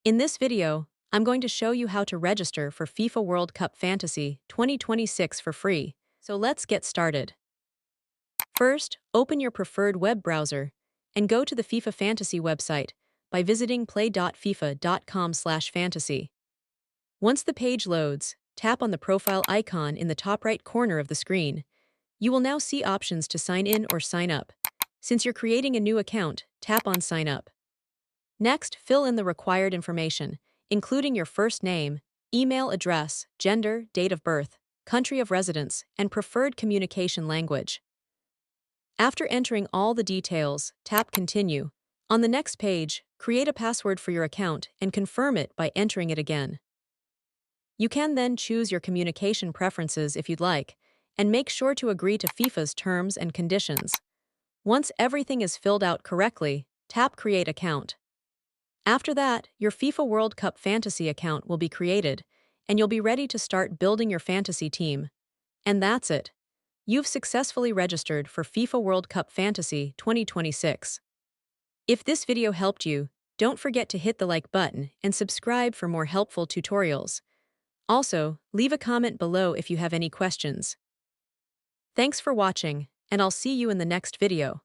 In this video, I'm going to show you how to register for FIFA World Cup Fantasy 2026 for free. So let's get started. First, open your preferred web browser and go to the FIFA Fantasy website by visiting play.fifa.com/fantasy. Once the page loads, tap on the profile icon in the top right corner of the screen. You will now see options to sign in or sign up. Since you're creating a new account, tap on Sign Up. Next, fill in the required information, including your first name, email address, gender, date of birth, country of residence, and preferred communication language. After entering all the details, tap Continue. On the next page, create a password for your account and confirm it by entering it again. You can then choose your communication preferences if you'd like, and make sure to agree to FIFA's terms and conditions. Once everything is filled out correctly, tap Create Account. After that, your FIFA World Cup Fantasy account will be created, and you'll be ready to start building your fantasy team. And that's it. You've successfully registered for FIFA World Cup Fantasy 2026. If this video helped you, don't forget to hit the like button and subscribe for more helpful tutorials. Also, leave a comment below if you have any questions. Thanks for watching, and I'll see you in the next video.